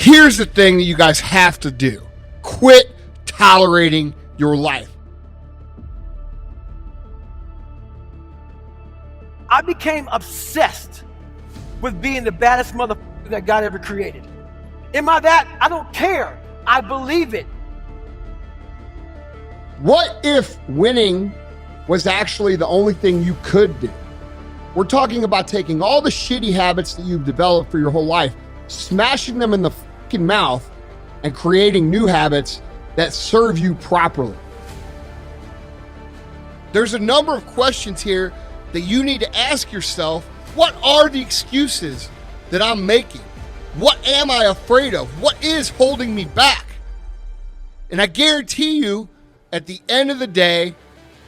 Here's the thing that you guys have to do. Quit tolerating your life. I became obsessed with being the baddest motherfucker that God ever created. Am I that? I don't care. I believe it. What if winning was actually the only thing you could do? We're talking about taking all the shitty habits that you've developed for your whole life, smashing them in the fucking mouth, and creating new habits that serve you properly. There's a number of questions here that you need to ask yourself. What are the excuses that I'm making? What am I afraid of? What is holding me back? And I guarantee you, at the end of the day,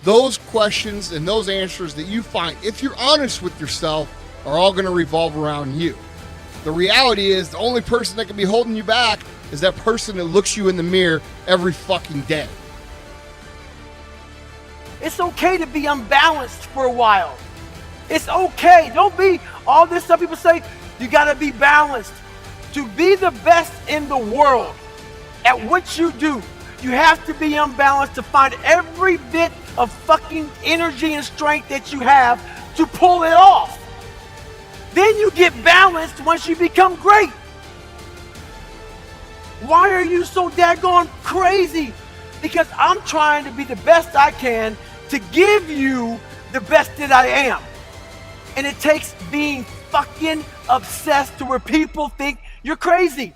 those questions and those answers that you find, if you're honest with yourself, are all going to revolve around you. The reality is the only person that can be holding you back is that person that looks you in the mirror every fucking day. It's okay to be unbalanced for a while. It's okay. Don't be all this stuff people say, you got to be balanced. To be the best in the world at what you do, you have to be unbalanced to find every bit of fucking energy and strength that you have to pull it off. Then you get balanced once you become great. Why are you so daggone crazy? Because I'm trying to be the best I can to give you the best that I am. And it takes being fucking obsessed to where people think you're crazy.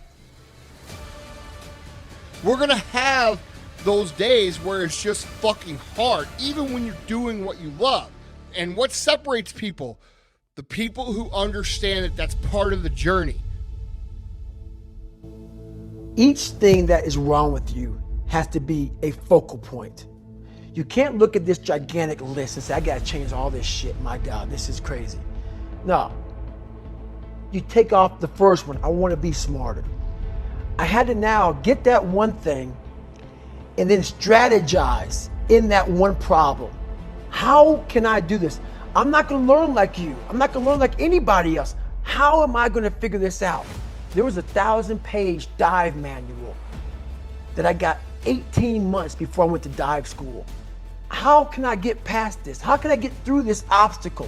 We're going to have those days where it's just fucking hard, even when you're doing what you love. And what separates people? The people who understand that that's part of the journey. Each thing that is wrong with you has to be a focal point. You can't look at this gigantic list and say, I gotta change all this shit. My God, this is crazy. No. You take off the first one. I want to be smarter. I had to now get that one thing and then strategize in that one problem. How can I do this? I'm not going to learn like you. I'm not going to learn like anybody else. How am I going to figure this out? There was a 1,000-page dive manual that I got 18 months before I went to dive school. How can I get past this? How can I get through this obstacle?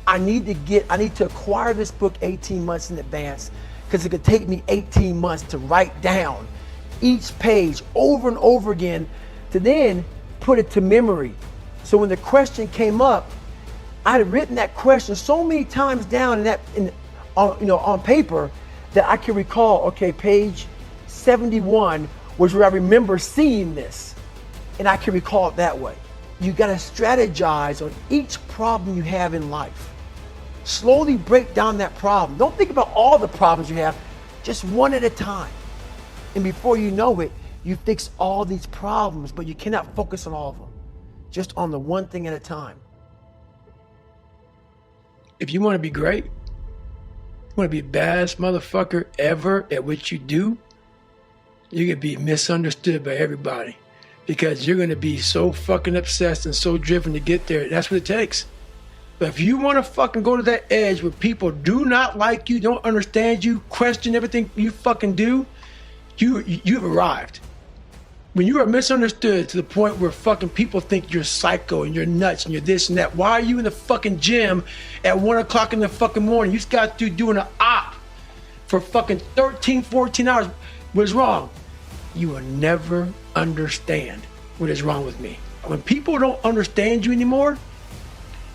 I need to acquire this book 18 months in advance, because it could take me 18 months to write down each page over and over again to then put it to memory. So when the question came up, I had written that question so many times down on paper that I can recall, okay, page 71 was where I remember seeing this, and I can recall it that way. You gotta strategize on each problem you have in life. Slowly break down that problem. Don't think about all the problems you have, just one at a time. And before you know it, you fix all these problems, but you cannot focus on all of them. Just on the one thing at a time. If you want to be great, you want to be the baddest motherfucker ever at what you do, you're going to be misunderstood by everybody, because you're going to be so fucking obsessed and so driven to get there. That's what it takes. But if you want to fucking go to that edge where people do not like you, don't understand you, question everything you fucking do, you've arrived. When you are misunderstood to the point where fucking people think you're psycho and you're nuts and you're this and that, why are you in the fucking gym at 1 o'clock in the fucking morning? You just got to doing an op for fucking 13, 14 hours. What is wrong? You will never understand what is wrong with me. When people don't understand you anymore,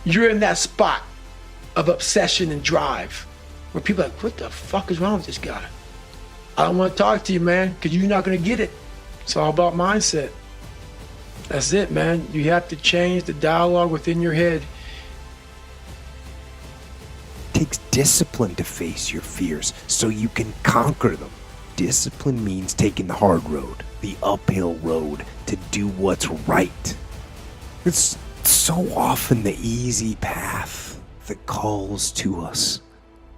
you're in that spot of obsession and drive where people are like, what the fuck is wrong with this guy? I don't want to talk to you, man, because you're not going to get it. It's all about mindset. That's it, man. You have to change the dialogue within your head. It takes discipline to face your fears so you can conquer them. Discipline means taking the hard road, the uphill road, to do what's right. It's so often the easy path that calls to us.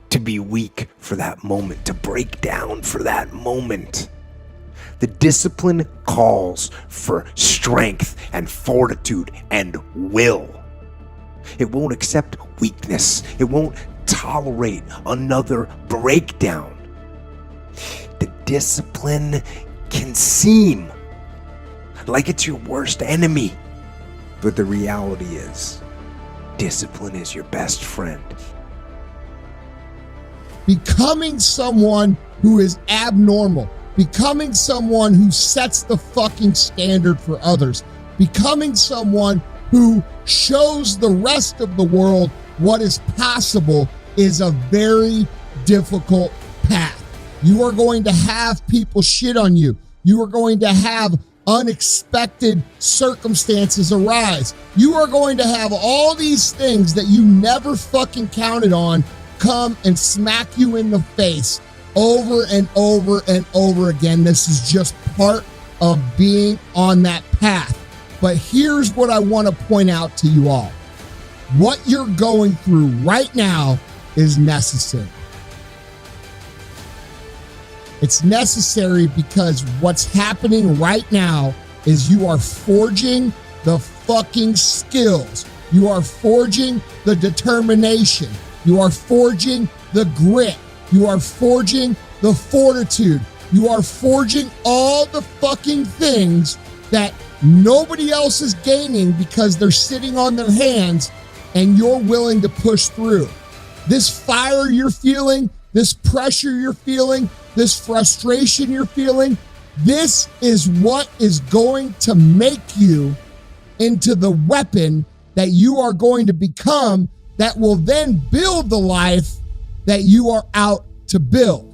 To be weak for that moment, to break down for that moment. The discipline calls for strength and fortitude and will. It won't accept weakness. It won't tolerate another breakdown. The Discipline can seem like it's your worst enemy. But the reality is, discipline is your best friend. Becoming someone who is abnormal, becoming someone who sets the fucking standard for others, becoming someone who shows the rest of the world what is possible is a very difficult path. You are going to have people shit on you. You are going to have unexpected circumstances arise. You are going to have all these things that you never fucking counted on come and smack you in the face over and over and over again. This is just part of being on that path. But here's what I want to point out to you all. What you're going through right now is necessary. It's necessary because what's happening right now is you are forging the fucking skills. You are forging the determination. You are forging the grit. You are forging the fortitude. You are forging all the fucking things that nobody else is gaining because they're sitting on their hands and you're willing to push through. This fire you're feeling, this pressure you're feeling, this frustration you're feeling, this is what is going to make you into the weapon that you are going to become that will then build the life that you are out to build.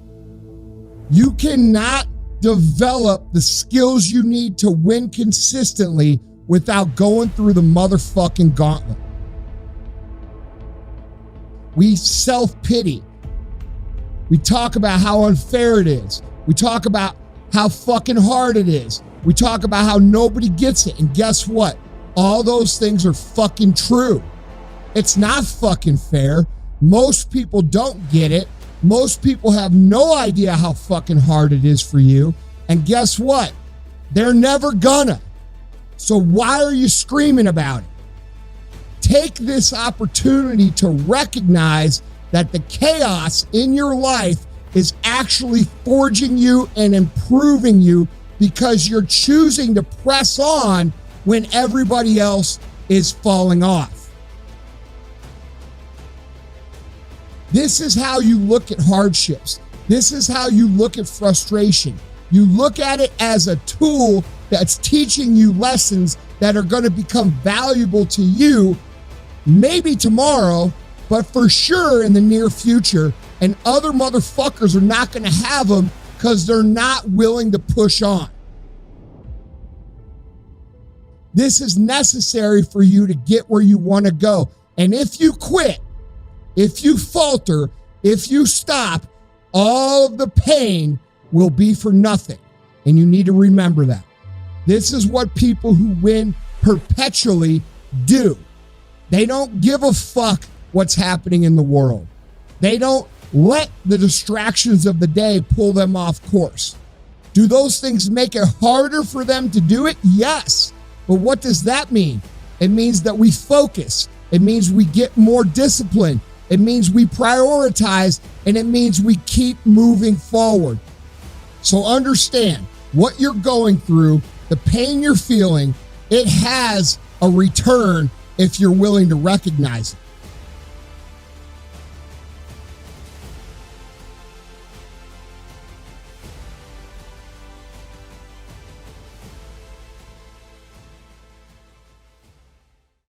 You cannot develop the skills you need to win consistently without going through the motherfucking gauntlet. We self-pity. We talk about how unfair it is. We talk about how fucking hard it is. We talk about how nobody gets it. And guess what? All those things are fucking true. It's not fucking fair. Most people don't get it. Most people have no idea how fucking hard it is for you. And guess what? They're never gonna. So why are you screaming about it? Take this opportunity to recognize that the chaos in your life is actually forging you and improving you because you're choosing to press on when everybody else is falling off. This is how you look at hardships. This is how you look at frustration. You look at it as a tool that's teaching you lessons that are going to become valuable to you, maybe tomorrow, but for sure in the near future. And other motherfuckers are not going to have them because they're not willing to push on. This is necessary for you to get where you want to go. And if you quit, if you falter, if you stop, all of the pain will be for nothing. And you need to remember that. This is what people who win perpetually do. They don't give a fuck what's happening in the world. They don't let the distractions of the day pull them off course. Do those things make it harder for them to do it? Yes. But what does that mean? It means that we focus. It means we get more discipline. It means we prioritize, and it means we keep moving forward. So understand what you're going through, the pain you're feeling, it has a return if you're willing to recognize it.